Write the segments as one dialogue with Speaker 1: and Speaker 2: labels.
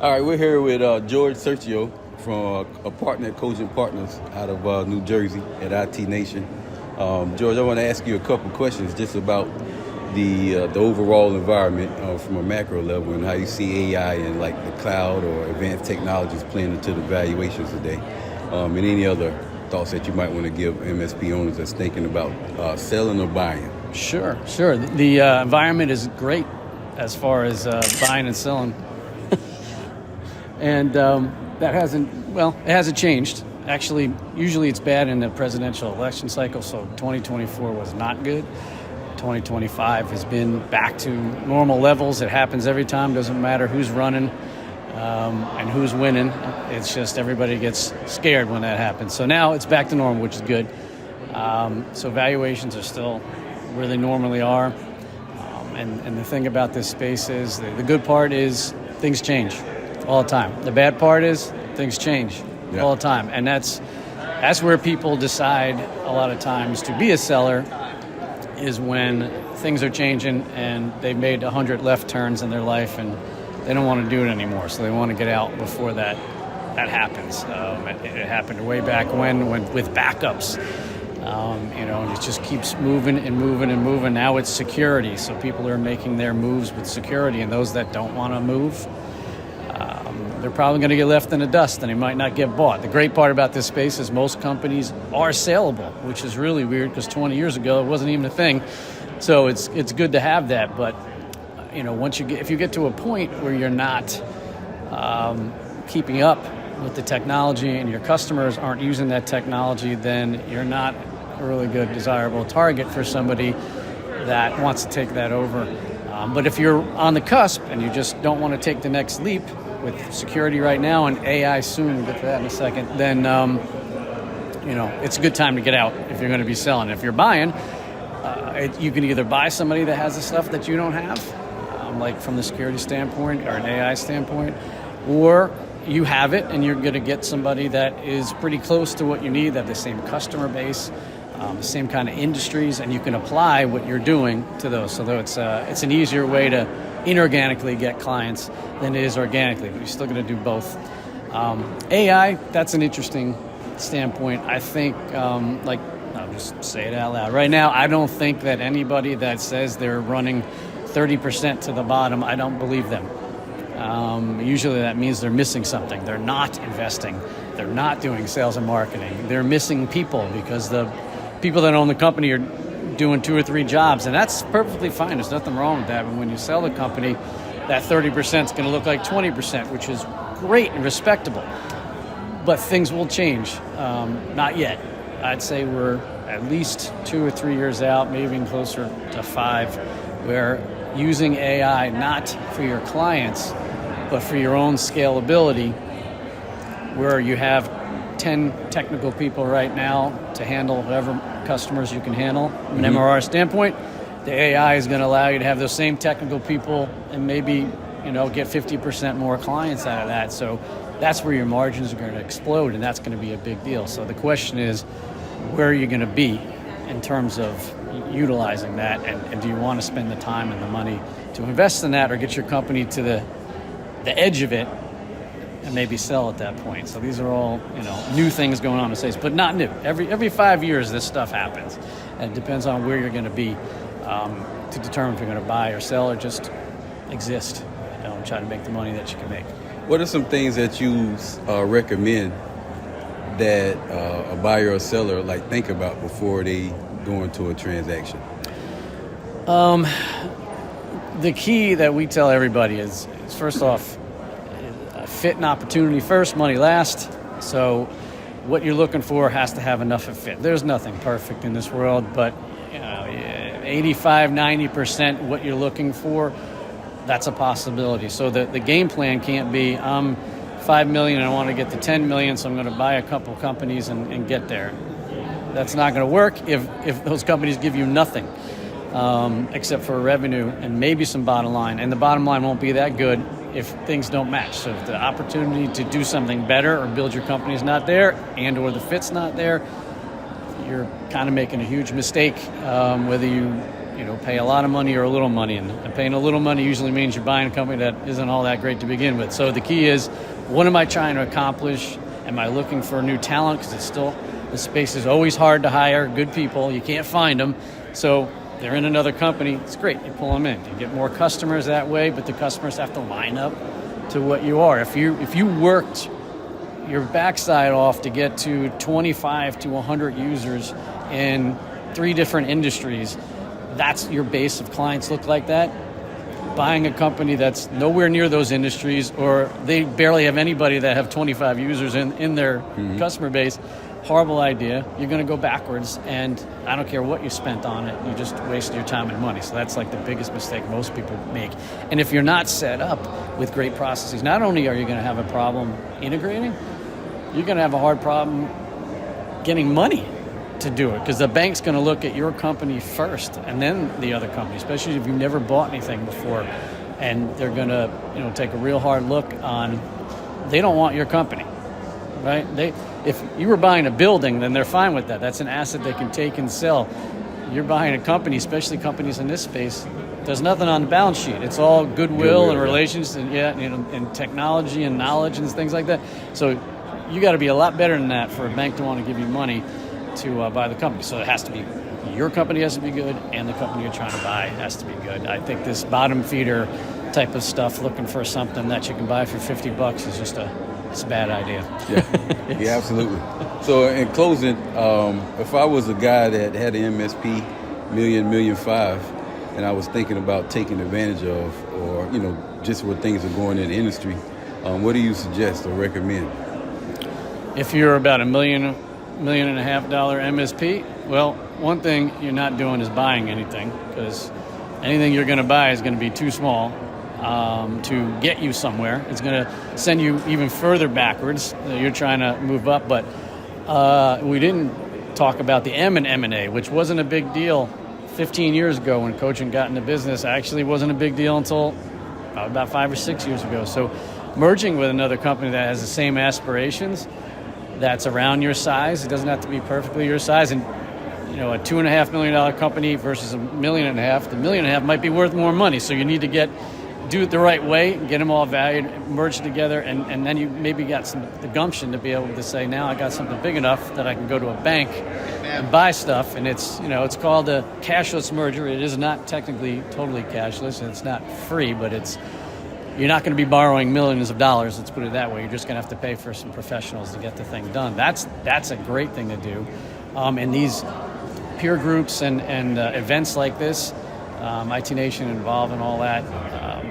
Speaker 1: All right, we're here with George Sierchio from a partner at Cogent Partners out of New Jersey at IT Nation. George, I want to ask you a couple questions just about the overall environment from a macro level and how you see AI and like the cloud or advanced technologies playing into the valuations today, and any other thoughts that you might want to give MSP owners that's thinking about selling or buying.
Speaker 2: Sure. The environment is great as far as buying and selling. And that hasn't changed. Actually, usually it's bad in the presidential election cycle, so 2024 was not good. 2025 has been back to normal levels. It happens every time, doesn't matter who's running and who's winning. It's just everybody gets scared when that happens. So now it's back to normal, which is good. So valuations are still where they normally are. And the thing about this space is the good part is things change all the time. The bad part is things change all the time. And that's where people decide a lot of times to be a seller, is when things are changing and they've made 100 left turns in their life and they don't want to do it anymore. So they want to get out before that happens. It happened way back when with backups. And it just keeps moving and moving and moving. Now it's security, so people are making their moves with security, and those that don't want to move, they're probably going to get left in the dust, and they might not get bought. The great part about this space is most companies are saleable, which is really weird because 20 years ago it wasn't even a thing. So it's good to have that, but if you get to a point where you're not keeping up with the technology and your customers aren't using that technology, then you're not a really good, desirable target for somebody that wants to take that over. But if you're on the cusp and you just don't want to take the next leap with security right now and AI soon, we'll get to that in a second, then it's a good time to get out if you're going to be selling. If you're buying, you can either buy somebody that has the stuff that you don't have, like from the security standpoint or an AI standpoint, or you have it and you're going to get somebody that is pretty close to what you need, that have the same customer base, the same kind of industries, and you can apply what you're doing to those. So it's an easier way to inorganically get clients than it is organically, but you're still going to do both. AI, that's an interesting standpoint. I think, I'll just say it out loud. Right now, I don't think that anybody that says they're running 30% to the bottom, I don't believe them. Usually that means they're missing something. They're not investing. They're not doing sales and marketing. They're missing people because the people that own the company are doing 2 or 3 jobs, and that's perfectly fine. There's nothing wrong with that. But when you sell the company, that 30% is going to look like 20%, which is great and respectable. But things will change. Not yet. I'd say we're at least 2 or 3 years out, maybe even closer to 5, where using AI not for your clients, but for your own scalability, where you have 10 technical people right now to handle whatever customers you can handle from an MRR standpoint. The AI is going to allow you to have those same technical people and maybe get 50% more clients out of that. So that's where your margins are going to explode, and that's going to be a big deal. So the question is, where are you going to be in terms of utilizing that, and do you want to spend the time and the money to invest in that, or get your company to the edge of it and maybe sell at that point? So these are all new things going on in the space, but not new. Every 5 years this stuff happens, and it depends on where you're going to be to determine if you're going to buy or sell or just exist and try to make the money that you can make.
Speaker 1: What are some things that you recommend that a buyer or seller think about before they go into a transaction?
Speaker 2: The key that we tell everybody is first off, fit and opportunity first, money last. So what you're looking for has to have enough of fit. There's nothing perfect in this world, but 85, 90% what you're looking for, that's a possibility. So the game plan can't be, I'm $5 million and I want to get to $10 million, so I'm going to buy a couple companies and get there. That's not going to work if those companies give you nothing except for revenue and maybe some bottom line. And the bottom line won't be that good if things don't match. So if the opportunity to do something better or build your company is not there, and or the fit's not there, you're kind of making a huge mistake, whether you pay a lot of money or a little money. And paying a little money usually means you're buying a company that isn't all that great to begin with. So the key is, what am I trying to accomplish? Am I looking for new talent? Because the space is always hard to hire good people. You can't find them. So they're in another company. It's great. You pull them in. You get more customers that way, but the customers have to line up to what you are. If you worked your backside off to get to 25 to 100 users in 3 different industries, that's your base of clients look like that. Buying a company that's nowhere near those industries, or they barely have anybody that have 25 users in their customer base, horrible idea. You're going to go backwards, and I don't care what you spent on it, you just wasted your time and money. So that's like the biggest mistake most people make. And if you're not set up with great processes, not only are you going to have a problem integrating, you're going to have a hard problem getting money to do it, because the bank's going to look at your company first and then the other company, especially if you've never bought anything before, and they're going to take a real hard look on, they don't want your company, right? If you were buying a building, then they're fine with that. That's an asset they can take and sell. You're buying a company, especially companies in this space, there's nothing on the balance sheet. It's all goodwill and relations and technology and knowledge and things like that. So you got to be a lot better than that for a bank to want to give you money to buy the company. So it has to be, your company has to be good, and the company you're trying to buy has to be good. I think this bottom feeder type of stuff, looking for something that you can buy for $50 is just it's a bad idea.
Speaker 1: Yeah, absolutely. So in closing, if I was a guy that had an MSP, million five, and I was thinking about taking advantage of, or just where things are going in the industry, what do you suggest or recommend?
Speaker 2: If you're about $1.5 million MSP, well, one thing you're not doing is buying anything, because anything you're going to buy is going to be too small to get you somewhere. It's going to send you even further backwards. You're trying to move up, but we didn't talk about the M in M&A, which wasn't a big deal 15 years ago when coaching got into business. Actually wasn't a big deal until about 5 or 6 years ago. So merging with another company that has the same aspirations, that's around your size, it doesn't have to be perfectly your size, and a $2.5 million company versus $1.5 million, the $1.5 million might be worth more money. So you need to do it the right way, get them all valued, merge together, and then you maybe got the gumption to be able to say, now I got something big enough that I can go to a bank and buy stuff. And it's called a cashless merger. It is not technically totally cashless, and it's not free, but you're not going to be borrowing millions of dollars, let's put it that way. You're just going to have to pay for some professionals to get the thing done. That's a great thing to do. And these peer groups and events like this, IT Nation involved and all that,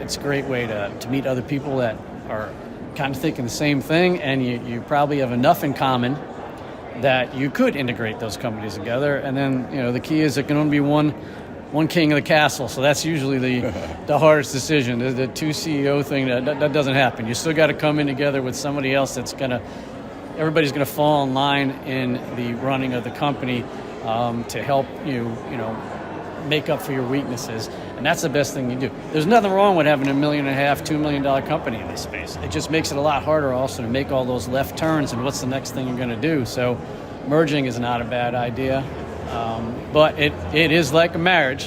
Speaker 2: it's a great way to meet other people that are kind of thinking the same thing, and you probably have enough in common that you could integrate those companies together. And then the key is it can only be one king of the castle, so that's usually the hardest decision. The 2 CEO thing, that doesn't happen. You still got to come in together with somebody else everybody's going to fall in line in the running of the company to help you make up for your weaknesses, and that's the best thing you do. There's nothing wrong with having $1.5 million, $2 million company in this space. It just makes it a lot harder also to make all those left turns and what's the next thing you're going to do. So merging is not a bad idea. But it is like a marriage,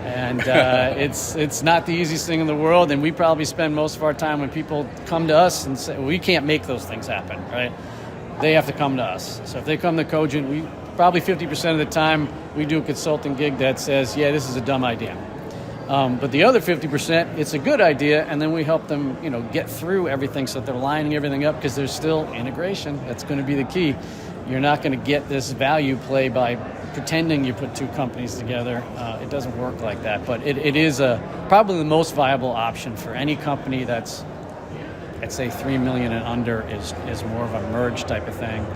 Speaker 2: and it's not the easiest thing in the world, and we probably spend most of our time when people come to us and say, we can't make those things happen, right? They have to come to us. So if they come to Cogent, we probably 50% of the time we do a consulting gig that says, yeah, this is a dumb idea. But the other 50%, it's a good idea, and then we help them get through everything so that they're lining everything up, because there's still integration. That's going to be the key. You're not going to get this value play by pretending you put 2 companies together. It doesn't work like that. But it is probably the most viable option for any company that's, I'd say, $3 million and under is more of a merge type of thing.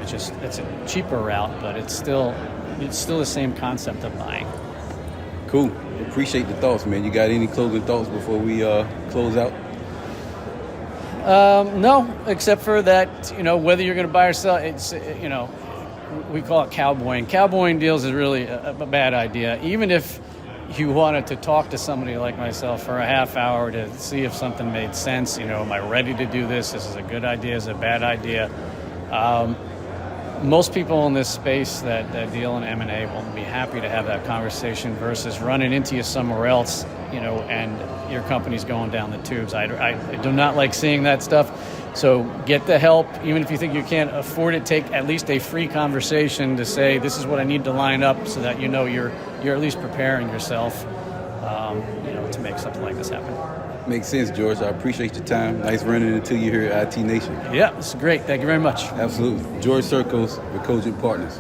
Speaker 2: It's a cheaper route, but it's still the same concept of buying.
Speaker 1: Cool. Appreciate the thoughts, man. You got any closing thoughts before we close out?
Speaker 2: No, except for that, whether you're going to buy or sell, it's, we call it cowboying. Cowboying deals is really a bad idea. Even if you wanted to talk to somebody like myself for a half hour to see if something made sense, am I ready to do this? This is a good idea, is it a bad idea? most people in this space that deal in M&A will be happy to have that conversation versus running into you somewhere else, and your company's going down the tubes. I do not like seeing that stuff. So get the help, even if you think you can't afford it. Take at least a free conversation to say, this is what I need to line up, so that you're at least preparing yourself, to make something like this happen.
Speaker 1: Makes sense, George. I appreciate your time. Nice running into you here at IT Nation.
Speaker 2: Yeah, this is great. Thank you very much.
Speaker 1: Absolutely. George Sierchio with Cogent Partners.